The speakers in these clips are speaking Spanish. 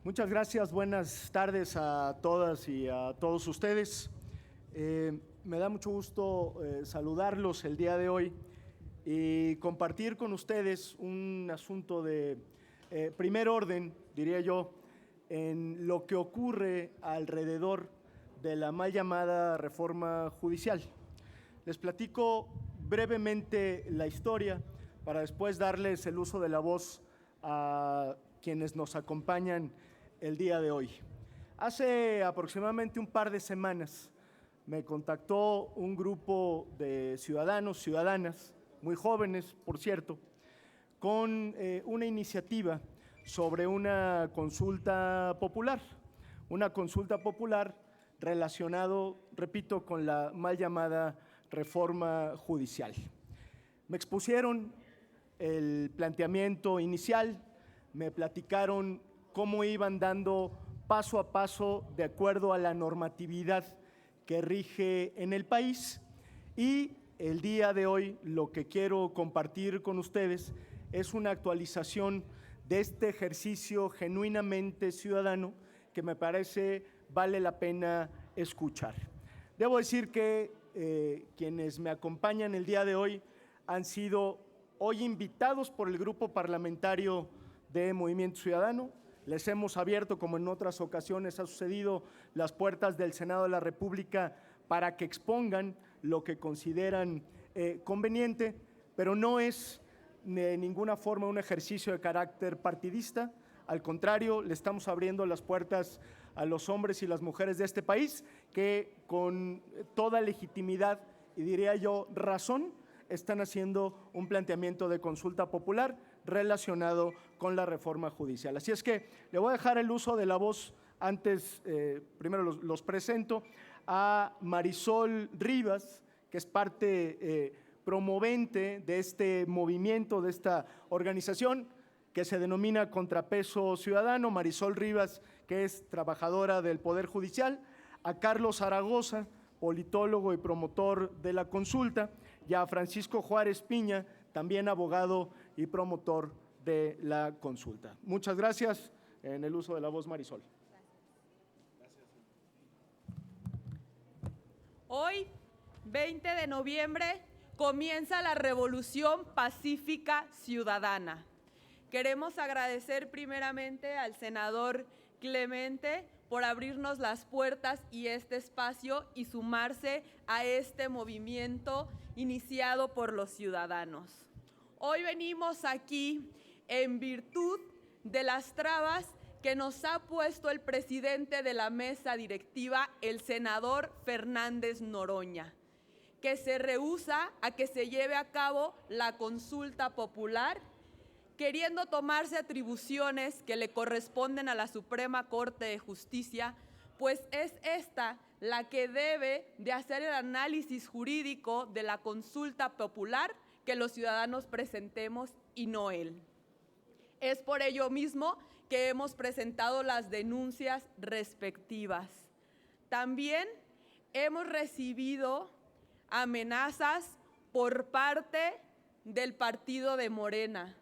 Muchas gracias, buenas tardes a todas y a todos ustedes. Me da mucho gusto saludarlos el día de hoy y compartir con ustedes un asunto de primer orden, diría yo, en lo que ocurre alrededor de la mal llamada reforma judicial. Les platico brevemente la historia para después darles el uso de la voz a quienes nos acompañan el día de hoy. Hace aproximadamente un par de semanas me contactó un grupo de ciudadanos, ciudadanas, muy jóvenes, por cierto, con una iniciativa sobre una consulta popular relacionado, repito, con la mal llamada reforma judicial. Me expusieron el planteamiento inicial, me platicaron cómo iban dando paso a paso de acuerdo a la normatividad que rige en el país, y el día de hoy lo que quiero compartir con ustedes es una actualización de este ejercicio genuinamente ciudadano que me parece vale la pena escuchar. Debo decir que quienes me acompañan el día de hoy han sido hoy invitados por el Grupo Parlamentario de Movimiento Ciudadano. Les hemos abierto, como en otras ocasiones ha sucedido, las puertas del Senado de la República para que expongan lo que consideran conveniente, pero no es de ninguna forma un ejercicio de carácter partidista. Al contrario, le estamos abriendo las puertas a los hombres y las mujeres de este país que con toda legitimidad y diría yo razón están haciendo un planteamiento de consulta popular relacionado con la reforma judicial. Así es que le voy a dejar el uso de la voz antes, primero los presento, a Marisol Rivas, que es parte promovente de este movimiento, de esta organización que se denomina Contrapeso Ciudadano. Marisol Rivas, que es trabajadora del Poder Judicial, a Carlos Zaragoza, politólogo y promotor de la consulta, y a Francisco Juárez Piña, también abogado y promotor de la consulta. Muchas gracias. En el uso de la voz, Marisol. Hoy, 20 de noviembre, comienza la Revolución Pacífica Ciudadana. Queremos agradecer primeramente al senador Clemente por abrirnos las puertas y este espacio y sumarse a este movimiento iniciado por los ciudadanos. Hoy venimos aquí en virtud de las trabas que nos ha puesto el presidente de la mesa directiva, el senador Fernández Noroña, que se rehúsa a que se lleve a cabo la consulta popular, queriendo tomarse atribuciones que le corresponden a la Suprema Corte de Justicia, pues es esta la que debe de hacer el análisis jurídico de la consulta popular que los ciudadanos presentemos y no él. Es por ello mismo que hemos presentado las denuncias respectivas. También hemos recibido amenazas por parte del partido de Morena,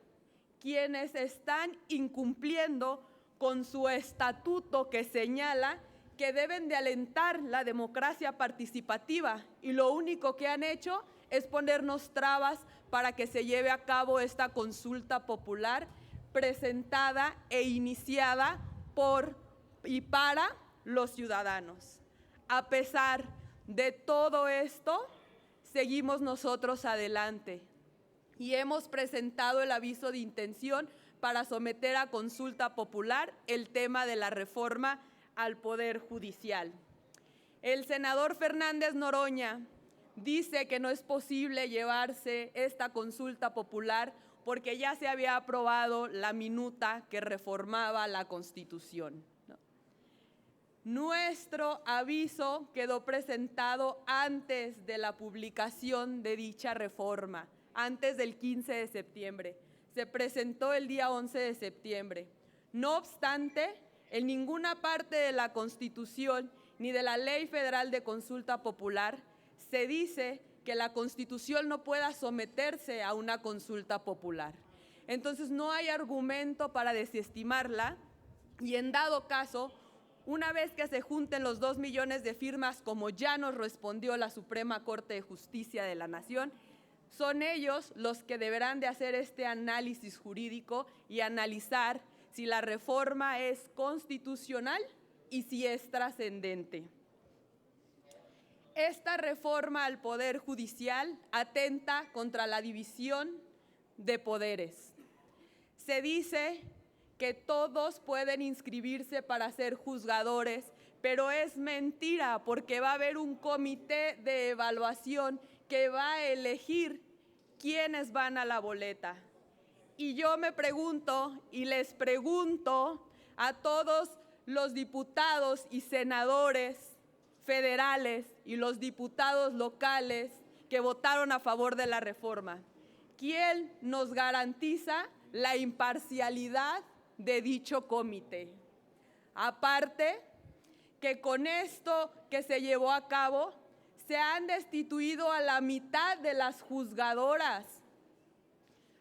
quienes están incumpliendo con su estatuto que señala que deben de alentar la democracia participativa, y lo único que han hecho es ponernos trabas para que se lleve a cabo esta consulta popular presentada e iniciada por y para los ciudadanos. A pesar de todo esto, seguimos nosotros adelante y hemos presentado el aviso de intención para someter a consulta popular el tema de la reforma al Poder Judicial. El senador Fernández Noroña dice que no es posible llevarse esta consulta popular porque ya se había aprobado la minuta que reformaba la Constitución. Nuestro aviso quedó presentado antes de la publicación de dicha reforma, antes del 15 de septiembre. Se presentó el día 11 de septiembre. No obstante, en ninguna parte de la Constitución ni de la Ley Federal de Consulta Popular se dice que la Constitución no pueda someterse a una consulta popular. Entonces no hay argumento para desestimarla Y en dado caso, una vez que se junten los 2 millones de firmas, como ya nos respondió la Suprema Corte de Justicia de la Nación, son ellos los que deberán de hacer este análisis jurídico y analizar si la reforma es constitucional y si es trascendente. Esta reforma al Poder Judicial atenta contra la división de poderes. Se dice que todos pueden inscribirse para ser juzgadores, pero es mentira porque va a haber un comité de evaluación que va a elegir quiénes van a la boleta. Y yo me pregunto y les pregunto a todos los diputados y senadores federales y los diputados locales que votaron a favor de la reforma, ¿quién nos garantiza la imparcialidad de dicho comité? Aparte, que con esto que se llevó a cabo, se han destituido a la mitad de las juzgadoras.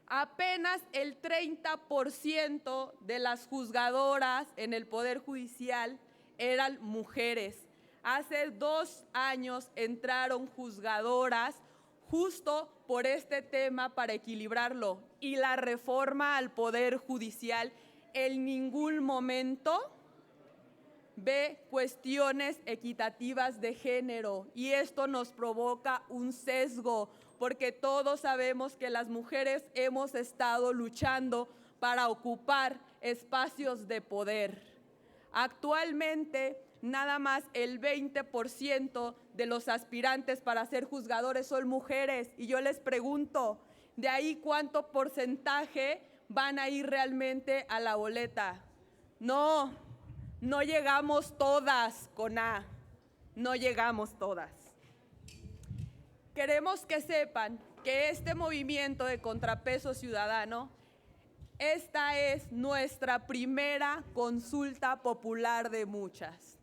Apenas el 30% de las juzgadoras en el Poder Judicial eran mujeres. Hace 2 años entraron juzgadoras justo por este tema para equilibrarlo. Y la reforma al Poder Judicial en ningún momento ve cuestiones equitativas de género, y esto nos provoca un sesgo, porque todos sabemos que las mujeres hemos estado luchando para ocupar espacios de poder. Actualmente, nada más el 20% de los aspirantes para ser juzgadores son mujeres, y yo les pregunto, ¿de ahí cuánto porcentaje van a ir realmente a la boleta? No llegamos todas con A, no llegamos todas. Queremos que sepan que este movimiento de contrapeso ciudadano, esta es nuestra primera consulta popular de muchas.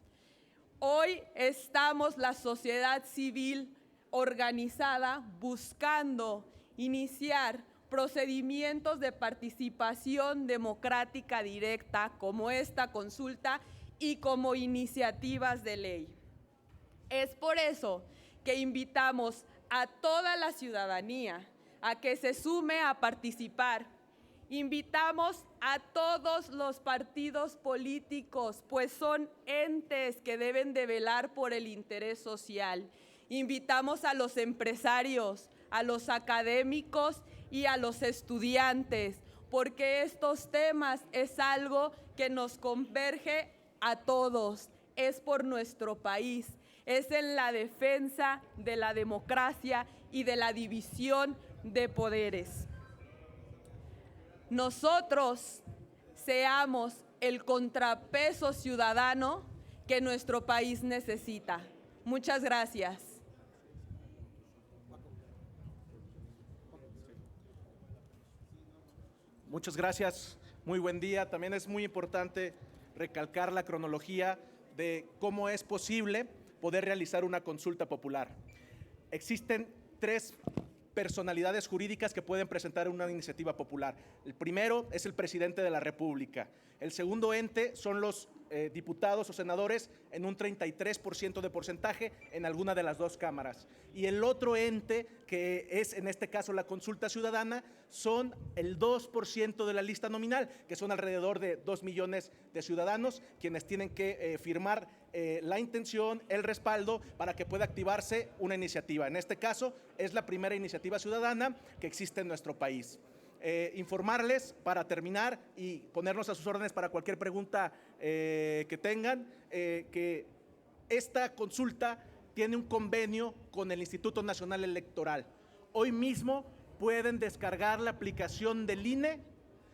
Hoy estamos la sociedad civil organizada buscando iniciar procedimientos de participación democrática directa como esta consulta y como iniciativas de ley. Es por eso que invitamos a toda la ciudadanía a que se sume a participar. Invitamos a todos los partidos políticos, pues son entes que deben de velar por el interés social. Invitamos a los empresarios, a los académicos y a los estudiantes, porque estos temas es algo que nos converge a todos, es por nuestro país, es en la defensa de la democracia y de la división de poderes. Nosotros seamos el contrapeso ciudadano que nuestro país necesita. Muchas gracias. Muchas gracias, muy buen día. También es muy importante recalcar la cronología de cómo es posible poder realizar una consulta popular. Existen 3 personalidades jurídicas que pueden presentar una iniciativa popular. El primero es el presidente de la República. El segundo ente son los diputados o senadores en un 33% de porcentaje en alguna de las 2 cámaras. Y el otro ente, que es en este caso la consulta ciudadana, son el 2% de la lista nominal, que son alrededor de 2 millones de ciudadanos quienes tienen que firmar la intención, el respaldo para que pueda activarse una iniciativa. En este caso es la primera iniciativa ciudadana que existe en nuestro país. Informarles para terminar y ponernos a sus órdenes para cualquier pregunta que tengan, que esta consulta tiene un convenio con el Instituto Nacional Electoral. Hoy mismo pueden descargar la aplicación del INE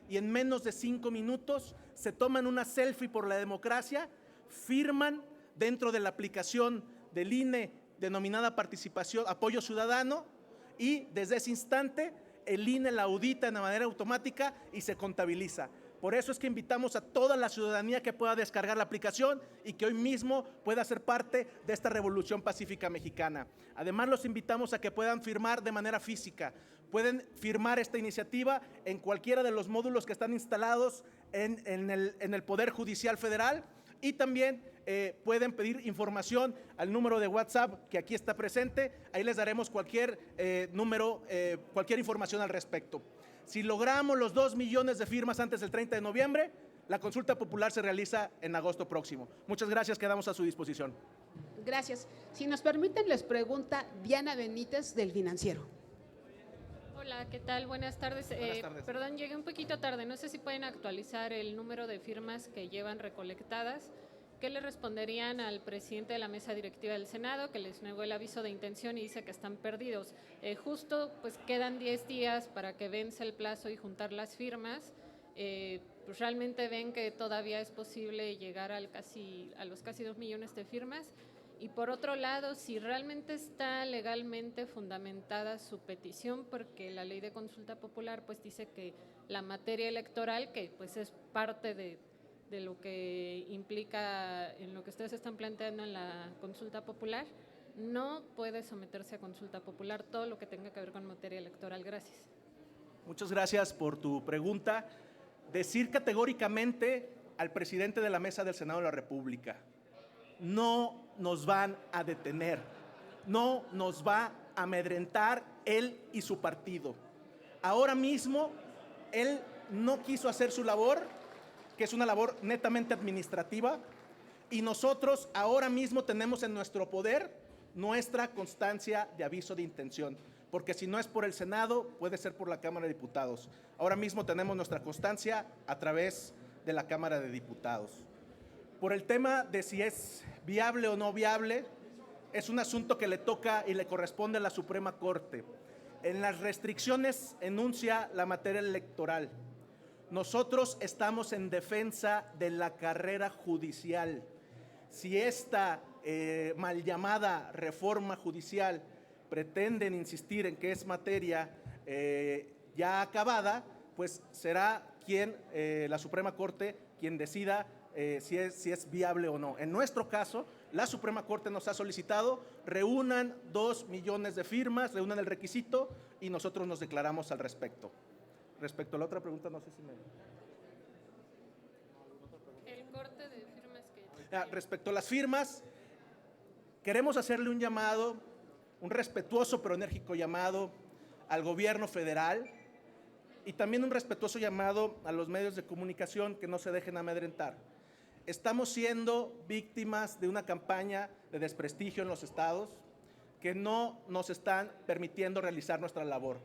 y en menos de 5 minutos se toman una selfie por la democracia, firman dentro de la aplicación del INE denominada participación, apoyo ciudadano, y desde ese instante el INE la audita de manera automática y se contabiliza. Por eso es que invitamos a toda la ciudadanía que pueda descargar la aplicación y que hoy mismo pueda ser parte de esta revolución pacífica mexicana. Además, los invitamos a que puedan firmar de manera física. Pueden firmar esta iniciativa en cualquiera de los módulos que están instalados en el Poder Judicial Federal, y también pueden pedir información al número de WhatsApp que aquí está presente. Ahí les daremos cualquier cualquier información al respecto. Si logramos los 2 millones de firmas antes del 30 de noviembre, la consulta popular se realiza en agosto próximo. Muchas gracias, quedamos a su disposición. Gracias. Si nos permiten, les pregunta Diana Benítez del Financiero. Hola, ¿qué tal? Buenas tardes. Buenas tardes. Perdón, llegué un poquito tarde. No sé si pueden actualizar el número de firmas que llevan recolectadas. ¿Qué le responderían al presidente de la mesa directiva del Senado, que les negó el aviso de intención y dice que están perdidos? Justo pues quedan 10 días para que vence el plazo y juntar las firmas. Pues realmente ven que todavía es posible llegar a los casi 2 millones de firmas. Y por otro lado, si realmente está legalmente fundamentada su petición, porque la ley de consulta popular pues dice que la materia electoral, que pues es parte de lo que implica en lo que ustedes están planteando en la consulta popular, no puede someterse a consulta popular todo lo que tenga que ver con materia electoral. Gracias. Muchas gracias por tu pregunta. Decir categóricamente al presidente de la mesa del Senado de la República: no nos van a detener, no nos va a amedrentar él y su partido. Ahora mismo él no quiso hacer su labor, que es una labor netamente administrativa, y nosotros ahora mismo tenemos en nuestro poder nuestra constancia de aviso de intención, porque si no es por el Senado, puede ser por la Cámara de Diputados. Ahora mismo tenemos nuestra constancia a través de la Cámara de Diputados. Por el tema de si es viable o no viable, es un asunto que le toca y le corresponde a la Suprema Corte. En las restricciones enuncia la materia electoral. Nosotros estamos en defensa de la carrera judicial. Si esta mal llamada reforma judicial pretenden insistir en que es materia ya acabada, pues será la Suprema Corte quien decida si es viable o no. En nuestro caso, la Suprema Corte nos ha solicitado reúnan 2 millones de firmas, reúnan el requisito y nosotros nos declaramos al respecto. Respecto a la otra pregunta, no sé si me... El corte de firmas que... Respecto a las firmas, queremos hacerle un llamado, un respetuoso pero enérgico llamado al gobierno federal y también un respetuoso llamado a los medios de comunicación que no se dejen amedrentar. Estamos siendo víctimas de una campaña de desprestigio en los estados que no nos están permitiendo realizar nuestra labor.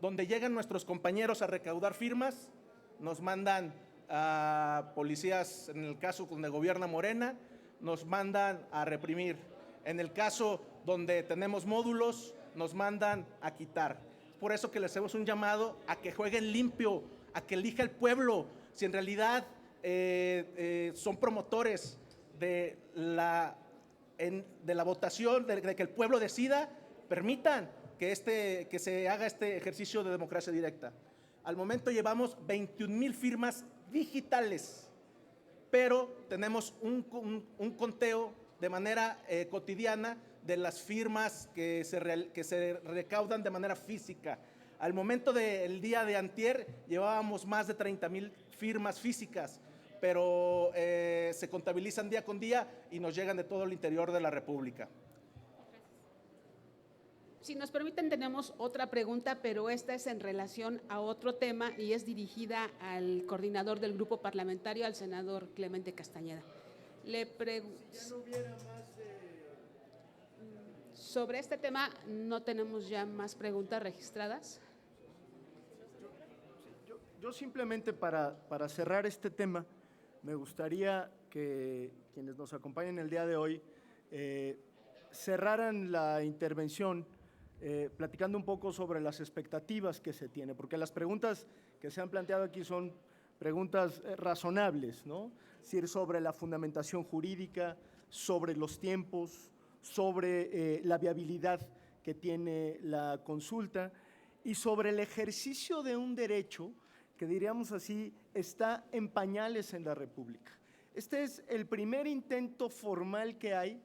Donde llegan nuestros compañeros a recaudar firmas, nos mandan a policías, en el caso donde gobierna Morena, nos mandan a reprimir. En el caso donde tenemos módulos, nos mandan a quitar. Por eso que les hacemos un llamado a que jueguen limpio, a que elija el pueblo. Si en realidad son promotores de la votación, de que el pueblo decida, permitan que se haga este ejercicio de democracia directa. Al momento llevamos 21,000 firmas digitales, pero tenemos un conteo de manera cotidiana de las firmas que se recaudan de manera física. Al momento del día de antier llevábamos más de 30,000 firmas físicas, pero se contabilizan día con día y nos llegan de todo el interior de la República. Si nos permiten, tenemos otra pregunta, pero esta es en relación a otro tema y es dirigida al coordinador del grupo parlamentario, al senador Clemente Castañeda. Sobre este tema no tenemos ya más preguntas registradas. Yo simplemente para cerrar este tema, me gustaría que quienes nos acompañen el día de hoy cerraran la intervención platicando un poco sobre las expectativas que se tiene, porque las preguntas que se han planteado aquí son preguntas razonables, ¿no? Es decir, sobre la fundamentación jurídica, sobre los tiempos, sobre la viabilidad que tiene la consulta y sobre el ejercicio de un derecho que, diríamos así, está en pañales en la República. Este es el primer intento formal que hay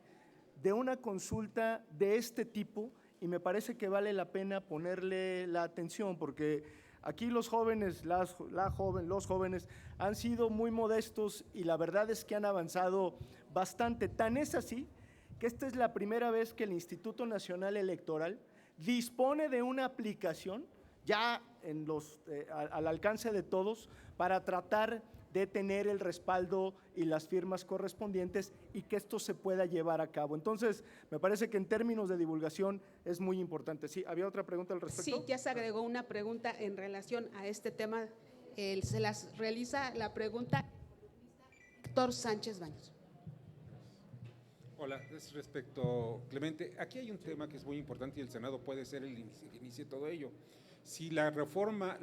de una consulta de este tipo y me parece que vale la pena ponerle la atención, porque aquí los jóvenes, los jóvenes han sido muy modestos y la verdad es que han avanzado bastante. Tan es así que esta es la primera vez que el Instituto Nacional Electoral dispone de una aplicación ya al alcance de todos para tratar de tener el respaldo y las firmas correspondientes y que esto se pueda llevar a cabo. Entonces, me parece que en términos de divulgación es muy importante. ¿Sí? ¿Había otra pregunta al respecto? Sí, ya se agregó una pregunta en relación a este tema. Se las realiza la pregunta Héctor Sánchez Baños. Hola, es respecto, Clemente, aquí hay un tema que es muy importante y el Senado puede ser el que inicie todo ello. Si la reforma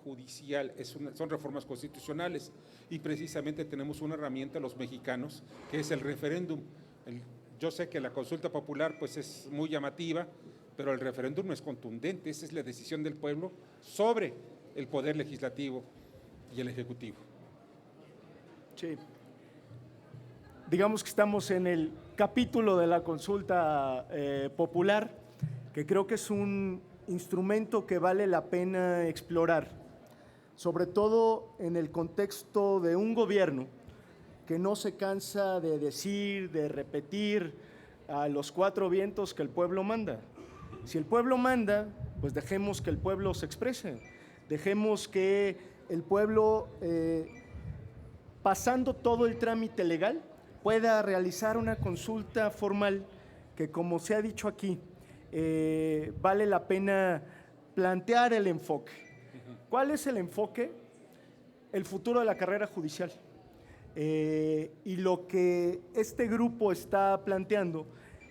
judicial son reformas constitucionales y precisamente tenemos una herramienta los mexicanos que es el referéndum. Yo sé que la consulta popular pues es muy llamativa, pero el referéndum no es contundente, esa es la decisión del pueblo sobre el poder legislativo y el ejecutivo. Sí. Digamos que estamos en el capítulo de la consulta popular, que creo que es un instrumento que vale la pena explorar, sobre todo en el contexto de un gobierno que no se cansa de decir, de repetir a los cuatro vientos que el pueblo manda. Si el pueblo manda, pues dejemos que el pueblo se exprese, dejemos que el pueblo, pasando todo el trámite legal, pueda realizar una consulta formal que, como se ha dicho aquí, vale la pena plantear el enfoque. ¿Cuál es el enfoque? El futuro de la carrera judicial. Y lo que este grupo está planteando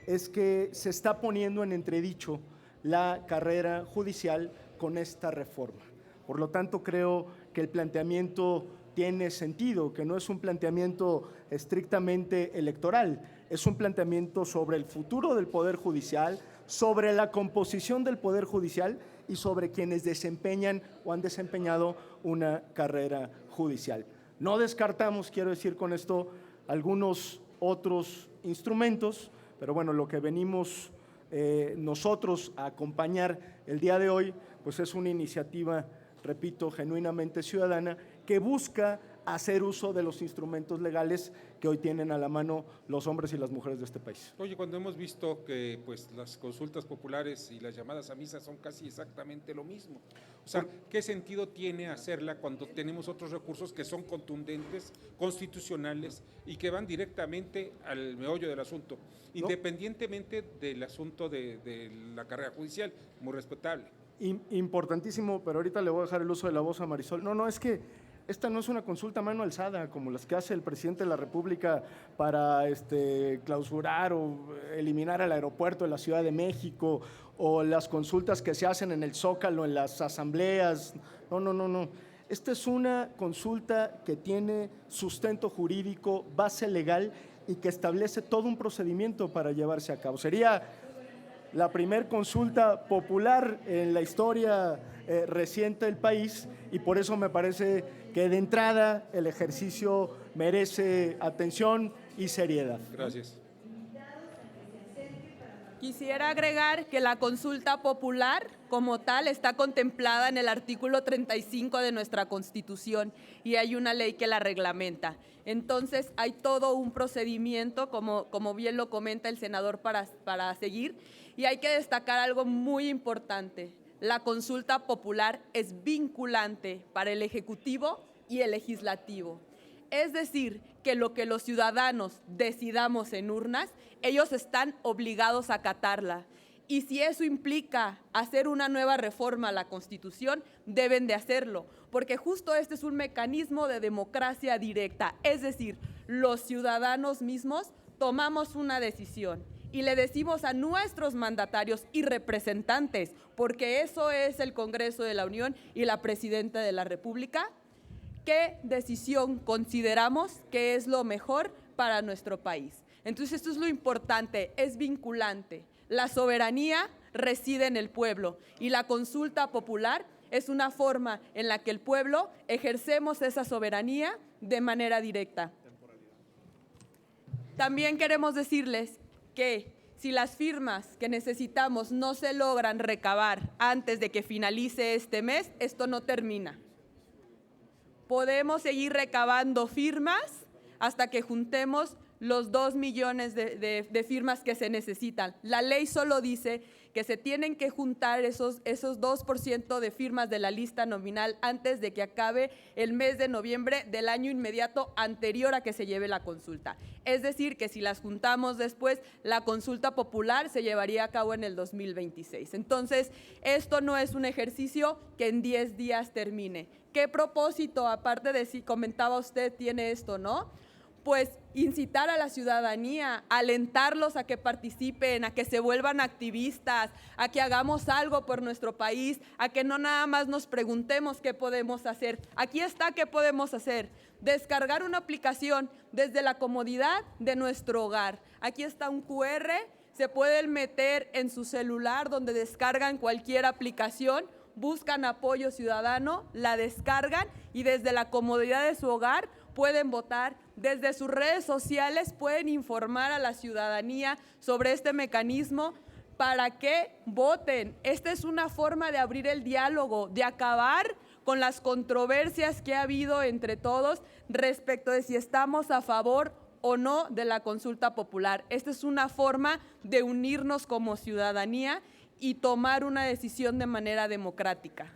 es que se está poniendo en entredicho la carrera judicial con esta reforma. Por lo tanto, creo que el planteamiento tiene sentido, que no es un planteamiento estrictamente electoral, es un planteamiento sobre el futuro del Poder Judicial, sobre la composición del Poder Judicial y sobre quienes desempeñan o han desempeñado una carrera judicial. No descartamos, quiero decir con esto, algunos otros instrumentos, pero bueno, lo que venimos nosotros a acompañar el día de hoy, pues es una iniciativa, repito, genuinamente ciudadana, que busca hacer uso de los instrumentos legales que hoy tienen a la mano los hombres y las mujeres de este país. Oye, cuando hemos visto que pues, las consultas populares y las llamadas a misa son casi exactamente lo mismo, o sea, ¿qué sentido tiene hacerla cuando tenemos otros recursos que son contundentes, constitucionales y que van directamente al meollo del asunto, independientemente del asunto de la carrera judicial, muy respetable? Importantísimo, pero ahorita le voy a dejar el uso de la voz a Marisol. No, es que esta no es una consulta a mano alzada como las que hace el presidente de la República para clausurar o eliminar el aeropuerto de la Ciudad de México, o las consultas que se hacen en el Zócalo, en las asambleas. No. Esta es una consulta que tiene sustento jurídico, base legal y que establece todo un procedimiento para llevarse a cabo. Sería la primer consulta popular en la historia reciente del país y por eso me parece que de entrada el ejercicio merece atención y seriedad. Gracias. Quisiera agregar que la consulta popular como tal está contemplada en el artículo 35 de nuestra Constitución y hay una ley que la reglamenta. Entonces hay todo un procedimiento, como bien lo comenta el senador, para seguir, y hay que destacar algo muy importante. La consulta popular es vinculante para el Ejecutivo y el Legislativo. Es decir, que lo que los ciudadanos decidamos en urnas, ellos están obligados a acatarla. Y si eso implica hacer una nueva reforma a la Constitución, deben de hacerlo, porque justo este es un mecanismo de democracia directa. Es decir, los ciudadanos mismos tomamos una decisión y le decimos a nuestros mandatarios y representantes, porque eso es el Congreso de la Unión y la Presidenta de la República, qué decisión consideramos que es lo mejor para nuestro país. Entonces, esto es lo importante, es vinculante. La soberanía reside en el pueblo y la consulta popular es una forma en la que el pueblo ejercemos esa soberanía de manera directa. También queremos decirles que si las firmas que necesitamos no se logran recabar antes de que finalice este mes, esto no termina. Podemos seguir recabando firmas hasta que juntemos los 2 millones de firmas que se necesitan. La ley solo dice que se tienen que juntar esos 2% de firmas de la lista nominal antes de que acabe el mes de noviembre del año inmediato anterior a que se lleve la consulta. Es decir, que si las juntamos después, la consulta popular se llevaría a cabo en el 2026. Entonces, esto no es un ejercicio que en 10 días termine. ¿Qué propósito, aparte de si comentaba usted, tiene esto, no? Pues incitar a la ciudadanía, alentarlos a que participen, a que se vuelvan activistas, a que hagamos algo por nuestro país, a que no nada más nos preguntemos qué podemos hacer. Aquí está qué podemos hacer. Descargar una aplicación desde la comodidad de nuestro hogar. Aquí está un QR, se pueden meter en su celular donde descargan cualquier aplicación, buscan apoyo ciudadano, la descargan y desde la comodidad de su hogar pueden votar. Desde sus redes sociales pueden informar a la ciudadanía sobre este mecanismo para que voten. Esta es una forma de abrir el diálogo, de acabar con las controversias que ha habido entre todos respecto de si estamos a favor o no de la consulta popular. Esta es una forma de unirnos como ciudadanía y tomar una decisión de manera democrática.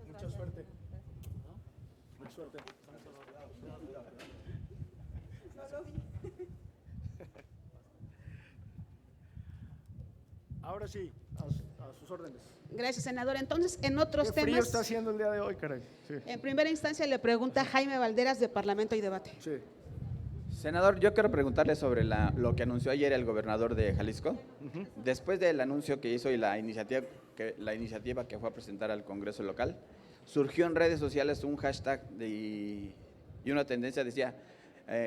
Mucha suerte. Mucha suerte. Ahora sí, a sus órdenes. Gracias, senador. Entonces, en otros Qué frío temas, está haciendo el día de hoy, caray. Sí. en primera instancia le pregunta Jaime Valderas de Parlamento y Debate. Sí. Senador, yo quiero preguntarle sobre lo que anunció ayer el gobernador de Jalisco. Después del anuncio que hizo y la iniciativa que fue a presentar al Congreso local, surgió en redes sociales un hashtag y una tendencia decía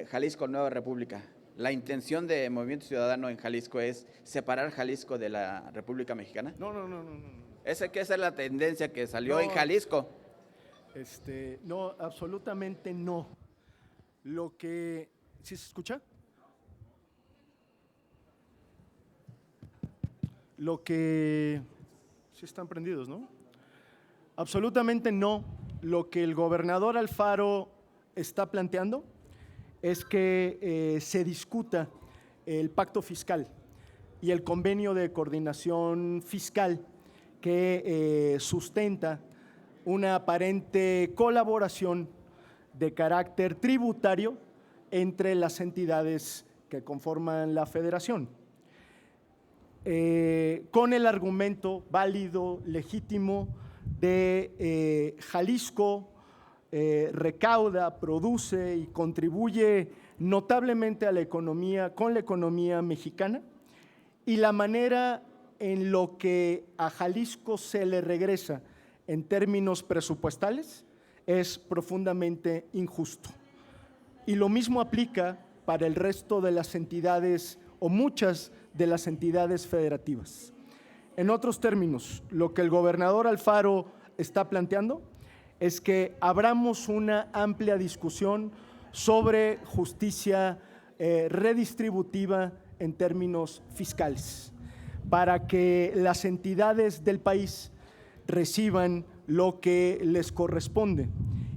Jalisco Nueva República. ¿La intención de Movimiento Ciudadano en Jalisco es separar Jalisco de la República Mexicana? No. Esa es la tendencia que salió No. en Jalisco. No, absolutamente no. Lo que… ¿Sí se escucha? Lo que… Sí están prendidos, ¿no? Absolutamente no. Lo que el gobernador Alfaro está planteando es que se discuta el pacto fiscal y el convenio de coordinación fiscal que sustenta una aparente colaboración de carácter tributario entre las entidades que conforman la federación, con el argumento válido, legítimo de Jalisco recauda, produce y contribuye notablemente a la economía, con la economía mexicana, y la manera en lo que a Jalisco se le regresa en términos presupuestales es profundamente injusto. Y lo mismo aplica para el resto de las entidades o muchas de las entidades federativas. En otros términos, lo que el gobernador Alfaro está planteando es que abramos una amplia discusión sobre justicia redistributiva en términos fiscales, para que las entidades del país reciban lo que les corresponde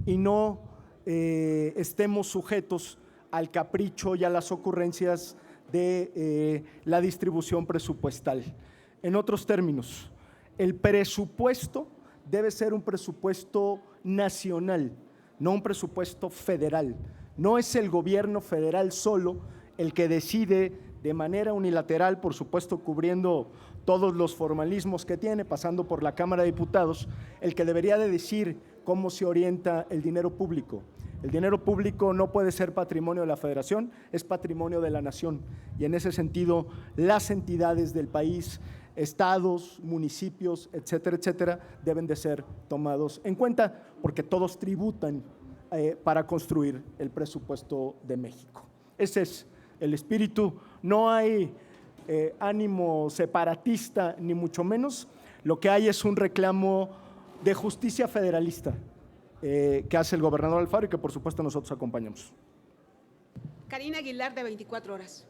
y no estemos sujetos al capricho y a las ocurrencias de la distribución presupuestal. En otros términos, el presupuesto debe ser un presupuesto nacional, no un presupuesto federal. No es el gobierno federal solo el que decide de manera unilateral, por supuesto cubriendo todos los formalismos que tiene, pasando por la Cámara de Diputados, el que debería de decir cómo se orienta el dinero público. El dinero público no puede ser patrimonio de la Federación, es patrimonio de la nación. Y en ese sentido, las entidades del país, estados, municipios, etcétera, etcétera, deben de ser tomados en cuenta porque todos tributan para construir el presupuesto de México. Ese es el espíritu. No hay ánimo separatista, ni mucho menos. Lo que hay es un reclamo de justicia federalista. que hace el gobernador Alfaro y que por supuesto nosotros acompañamos. Karina Aguilar, de 24 horas.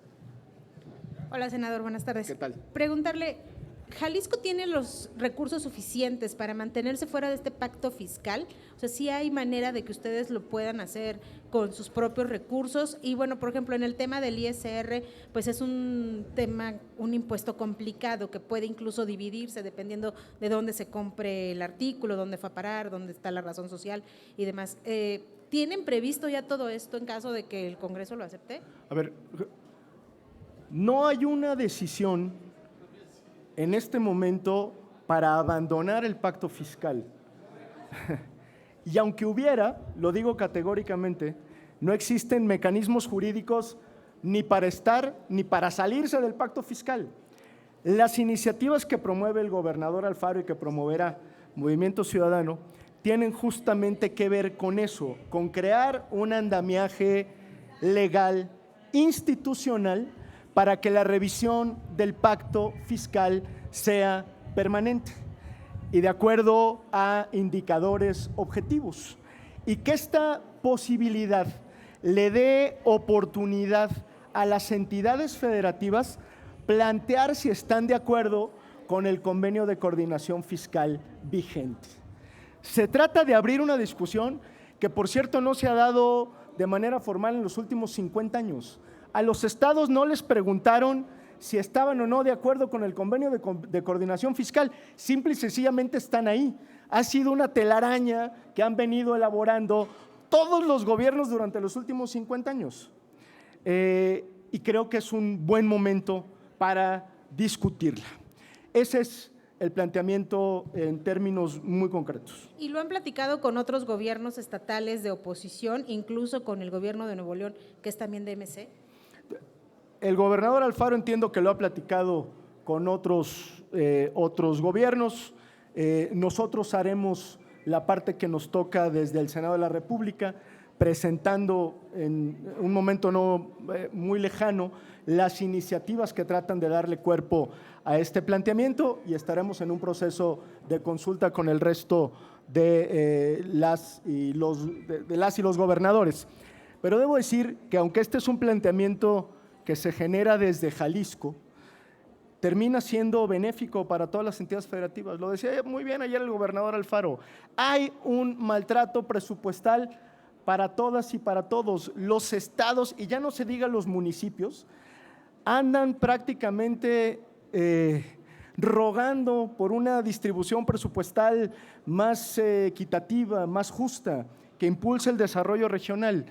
Hola, senador, buenas tardes. ¿Qué tal? Preguntarle, ¿Jalisco tiene los recursos suficientes para mantenerse fuera de este pacto fiscal? O sea, ¿sí hay manera de que ustedes lo puedan hacer con sus propios recursos? Y bueno, por ejemplo, en el tema del ISR, pues es un tema, un impuesto complicado que puede incluso dividirse dependiendo de dónde se compre el artículo, dónde fue a parar, dónde está la razón social y demás. ¿Tienen previsto ya todo esto en caso de que el Congreso lo acepte? A ver, no hay una decisión en este momento para abandonar el pacto fiscal. Y aunque hubiera, lo digo categóricamente, no existen mecanismos jurídicos ni para estar ni para salirse del pacto fiscal. Las iniciativas que promueve el gobernador Alfaro y que promoverá Movimiento Ciudadano tienen justamente que ver con eso, con crear un andamiaje legal, institucional, para que la revisión del pacto fiscal sea permanente y de acuerdo a indicadores objetivos, y que esta posibilidad le dé oportunidad a las entidades federativas plantear si están de acuerdo con el convenio de coordinación fiscal vigente. Se trata de abrir una discusión que, por cierto, no se ha dado de manera formal en los últimos 50 años. A los estados no les preguntaron si estaban o no de acuerdo con el convenio de coordinación fiscal, simple y sencillamente están ahí. Ha sido una telaraña que han venido elaborando todos los gobiernos durante los últimos 50 años. Y creo que es un buen momento para discutirla. Ese es el planteamiento en términos muy concretos. ¿Y lo han platicado con otros gobiernos estatales de oposición, incluso con el gobierno de Nuevo León, que es también de MC? El gobernador Alfaro entiendo que lo ha platicado con otros gobiernos. Nosotros haremos la parte que nos toca desde el Senado de la República, presentando en un momento no muy lejano las iniciativas que tratan de darle cuerpo a este planteamiento, y estaremos en un proceso de consulta con el resto de las y los gobernadores. Pero debo decir que aunque este es un planteamiento que se genera desde Jalisco, termina siendo benéfico para todas las entidades federativas. Lo decía muy bien ayer el gobernador Alfaro, hay un maltrato presupuestal para todas y para todos. Los estados, y ya no se diga los municipios, andan prácticamente rogando por una distribución presupuestal más equitativa, más justa, que impulse el desarrollo regional.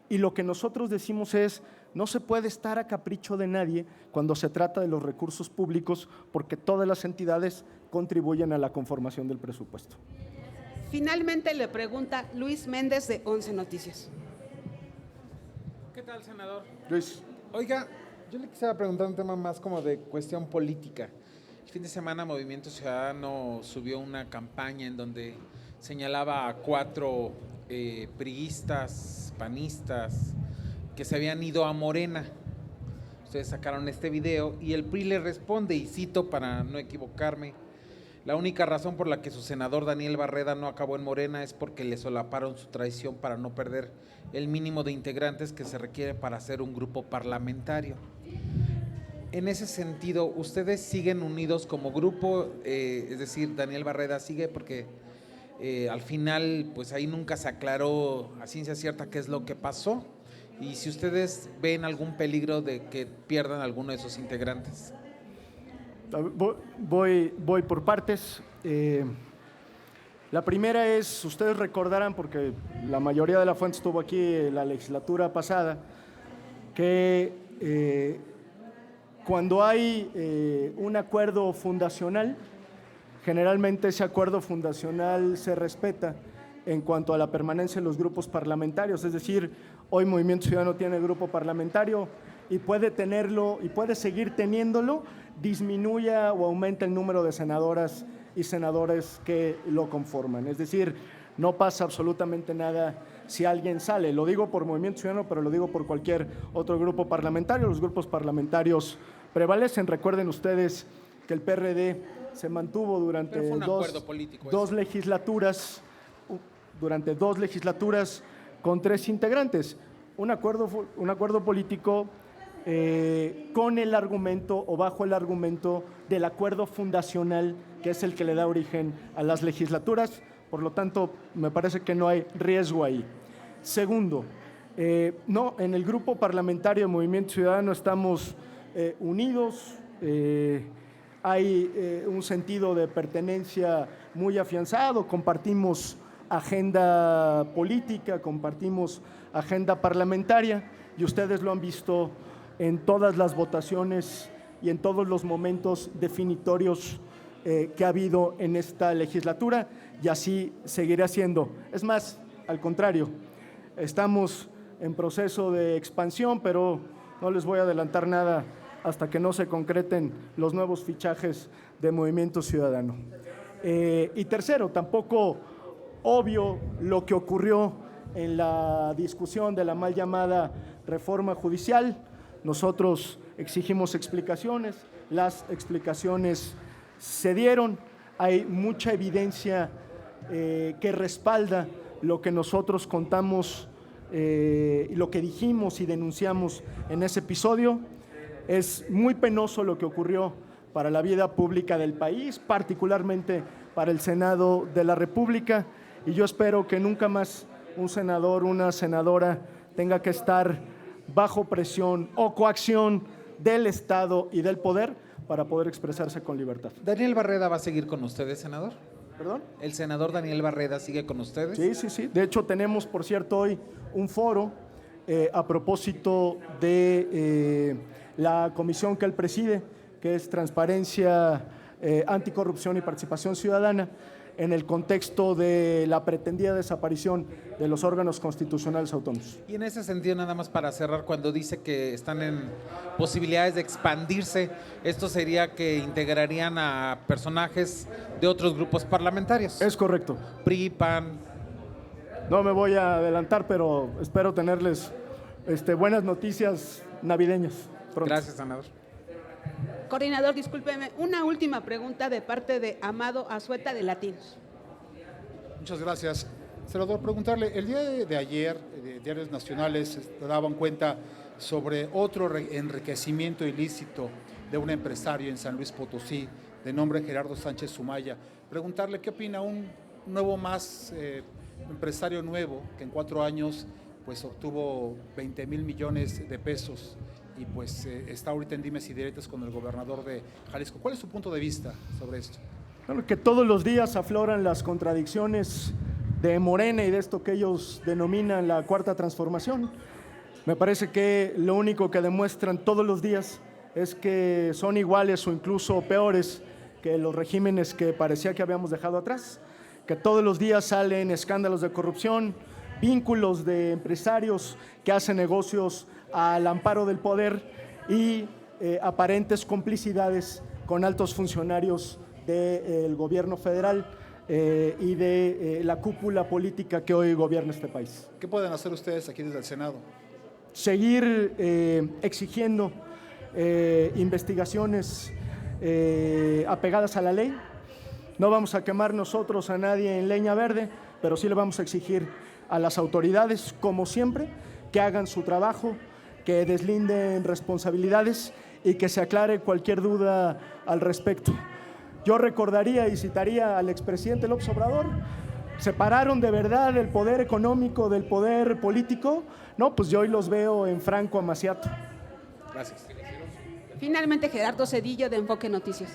Y lo que nosotros decimos es, no se puede estar a capricho de nadie cuando se trata de los recursos públicos, porque todas las entidades contribuyen a la conformación del presupuesto. Finalmente le pregunta Luis Méndez, de 11 Noticias. ¿Qué tal, senador? Luis. Oiga, yo le quisiera preguntar un tema más como de cuestión política. El fin de semana Movimiento Ciudadano subió una campaña en donde señalaba a 4 priistas, panistas, que se habían ido a Morena. Ustedes sacaron este video y el PRI le responde, y cito para no equivocarme: la única razón por la que su senador Daniel Barreda no acabó en Morena es porque le solaparon su traición para no perder el mínimo de integrantes que se requiere para hacer un grupo parlamentario. En ese sentido, ¿ustedes siguen unidos como grupo? Es decir, Daniel Barreda sigue, porque al final pues ahí nunca se aclaró a ciencia cierta qué es lo que pasó. Y si ustedes ven algún peligro de que pierdan alguno de esos integrantes. Voy por partes. La primera es, ustedes recordarán, porque la mayoría de la fuente estuvo aquí en la legislatura pasada, que cuando hay un acuerdo fundacional, generalmente ese acuerdo fundacional se respeta en cuanto a la permanencia de los grupos parlamentarios. Es decir, hoy Movimiento Ciudadano tiene grupo parlamentario y puede tenerlo y puede seguir teniéndolo, disminuya o aumenta el número de senadoras y senadores que lo conforman. Es decir, no pasa absolutamente nada si alguien sale. Lo digo por Movimiento Ciudadano, pero lo digo por cualquier otro grupo parlamentario. Los grupos parlamentarios prevalecen. Recuerden ustedes que el PRD se mantuvo durante dos legislaturas durante 2 legislaturas con 3 integrantes. Un acuerdo político con el argumento o bajo el argumento del acuerdo fundacional, que es el que le da origen a las legislaturas. Por lo tanto, me parece que no hay riesgo ahí. Segundo, no, en el grupo parlamentario de Movimiento Ciudadano estamos unidos, hay un sentido de pertenencia muy afianzado, compartimos agenda política, compartimos agenda parlamentaria y ustedes lo han visto en todas las votaciones y en todos los momentos definitorios que ha habido en esta legislatura, y así seguirá siendo. Es más, al contrario, estamos en proceso de expansión, pero no les voy a adelantar nada hasta que no se concreten los nuevos fichajes de Movimiento Ciudadano. Y tercero, tampoco obvio lo que ocurrió en la discusión de la mal llamada reforma judicial. Nosotros exigimos explicaciones, las explicaciones se dieron, hay mucha evidencia que respalda lo que nosotros contamos, lo que dijimos y denunciamos en ese episodio. Es muy penoso lo que ocurrió para la vida pública del país, particularmente para el Senado de la República, y yo espero que nunca más un senador, una senadora tenga que estar bajo presión o coacción del Estado y del poder para poder expresarse con libertad. ¿Daniel Barreda va a seguir con ustedes, senador? ¿Perdón? ¿El senador Daniel Barreda sigue con ustedes? Sí, sí, sí. De hecho, tenemos, por cierto, hoy un foro a propósito de la comisión que él preside, que es Transparencia, Anticorrupción y Participación Ciudadana, en el contexto de la pretendida desaparición de los órganos constitucionales autónomos. Y en ese sentido, nada más para cerrar, cuando dice que están en posibilidades de expandirse, ¿esto sería que integrarían a personajes de otros grupos parlamentarios? Es correcto. PRI, PAN. No me voy a adelantar, pero espero tenerles buenas noticias navideñas pronto. Gracias, senador. Coordinador, discúlpeme, una última pregunta de parte de Amado Azueta de Latinos. Muchas gracias. Senador, preguntarle, el día de ayer, diarios nacionales daban cuenta sobre otro enriquecimiento ilícito de un empresario en San Luis Potosí, de nombre Gerardo Sánchez Sumaya. Preguntarle qué opina un nuevo empresario nuevo, que en 4 años pues obtuvo 20,000 millones de pesos y pues está ahorita en dimes y diretes con el gobernador de Jalisco. ¿Cuál es su punto de vista sobre esto? Bueno, que todos los días afloran las contradicciones de Morena y de esto que ellos denominan la cuarta transformación. Me parece que lo único que demuestran todos los días es que son iguales o incluso peores que los regímenes que parecía que habíamos dejado atrás, que todos los días salen escándalos de corrupción, vínculos de empresarios que hacen negocios al amparo del poder y aparentes complicidades con altos funcionarios del gobierno federal y de la cúpula política que hoy gobierna este país. ¿Qué pueden hacer ustedes aquí desde el Senado? Seguir exigiendo investigaciones apegadas a la ley. No vamos a quemar nosotros a nadie en leña verde, pero sí le vamos a exigir a las autoridades, como siempre, que hagan su trabajo, que deslinden responsabilidades y que se aclare cualquier duda al respecto. Yo recordaría y citaría al expresidente López Obrador: ¿separaron de verdad el poder económico del poder político? No, pues yo hoy los veo en franco amaciato. Gracias. Finalmente, Gerardo Cedillo, de Enfoque Noticias.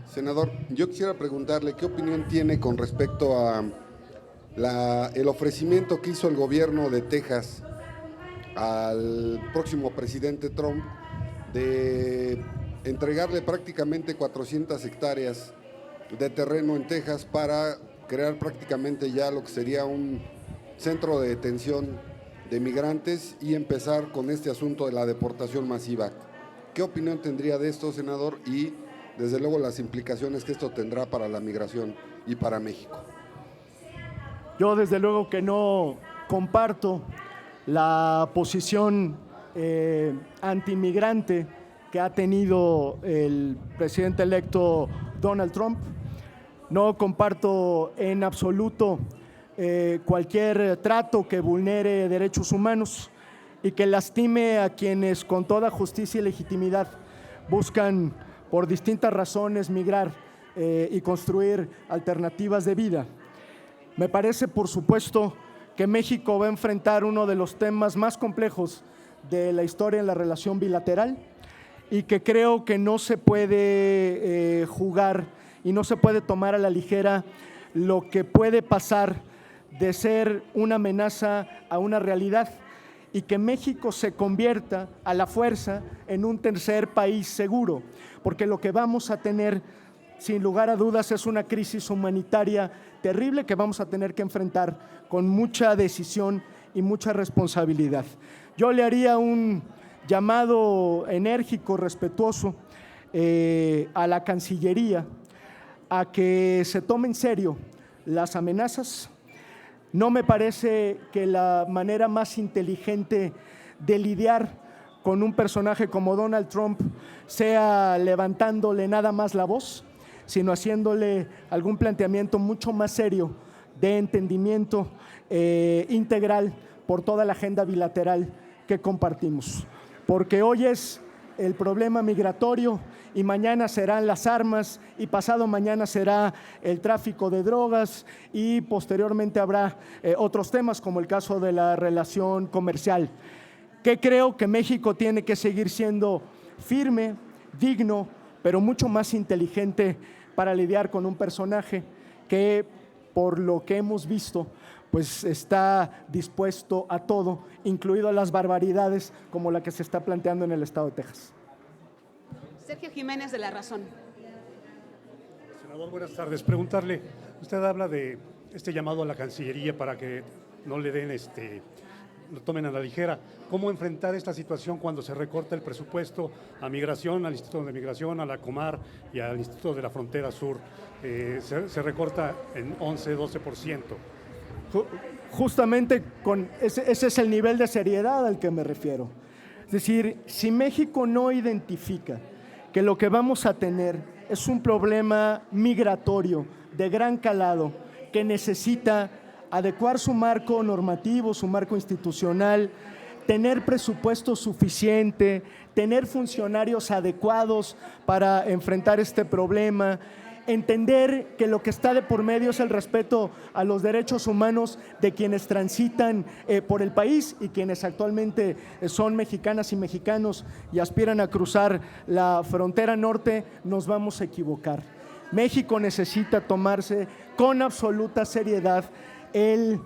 Senador, yo quisiera preguntarle qué opinión tiene con respecto a el ofrecimiento que hizo el gobierno de Texas al próximo presidente Trump de entregarle prácticamente 400 hectáreas de terreno en Texas para crear prácticamente ya lo que sería un centro de detención de migrantes y empezar con este asunto de la deportación masiva. ¿Qué opinión tendría de esto, senador? Y desde luego las implicaciones que esto tendrá para la migración y para México. Yo desde luego que no comparto la posición antimigrante que ha tenido el presidente electo Donald Trump. No comparto en absoluto cualquier trato que vulnere derechos humanos y que lastime a quienes con toda justicia y legitimidad buscan por distintas razones migrar y construir alternativas de vida. Me parece, por supuesto, que México va a enfrentar uno de los temas más complejos de la historia en la relación bilateral y que creo que no se puede jugar y no se puede tomar a la ligera lo que puede pasar de ser una amenaza a una realidad y que México se convierta a la fuerza en un tercer país seguro, porque lo que vamos a tener, sin lugar a dudas, es una crisis humanitaria terrible que vamos a tener que enfrentar con mucha decisión y mucha responsabilidad. Yo le haría un llamado enérgico, respetuoso a la Cancillería a que se tome en serio las amenazas. No me parece que la manera más inteligente de lidiar con un personaje como Donald Trump sea levantándole nada más la voz, sino haciéndole algún planteamiento mucho más serio de entendimiento integral por toda la agenda bilateral que compartimos. Porque hoy es el problema migratorio y mañana serán las armas y pasado mañana será el tráfico de drogas y posteriormente habrá otros temas como el caso de la relación comercial, que creo que México tiene que seguir siendo firme, digno, pero mucho más inteligente para lidiar con un personaje que, por lo que hemos visto, pues está dispuesto a todo, incluido a las barbaridades como la que se está planteando en el estado de Texas. Sergio Jiménez, de La Razón. Senador, buenas tardes. Preguntarle, usted habla de este llamado a la Cancillería para que no le den lo tomen a la ligera. ¿Cómo enfrentar esta situación cuando se recorta el presupuesto a Migración, al Instituto de Migración, a la Comar y al Instituto de la Frontera Sur? Se recorta en 11-12%. Justamente ese es el nivel de seriedad al que me refiero. Es decir, si México no identifica que lo que vamos a tener es un problema migratorio de gran calado que necesita adecuar su marco normativo, su marco institucional, tener presupuesto suficiente, tener funcionarios adecuados para enfrentar este problema, entender que lo que está de por medio es el respeto a los derechos humanos de quienes transitan por el país y quienes actualmente son mexicanas y mexicanos y aspiran a cruzar la frontera norte, nos vamos a equivocar. México necesita tomarse con absoluta seriedad el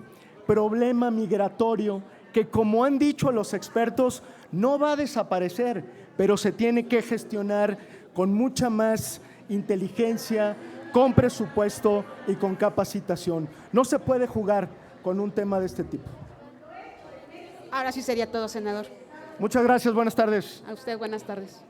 problema migratorio que, como han dicho los expertos, no va a desaparecer, pero se tiene que gestionar con mucha más inteligencia, con presupuesto y con capacitación. No se puede jugar con un tema de este tipo. Ahora sí sería todo, senador. Muchas gracias, buenas tardes. A usted, buenas tardes.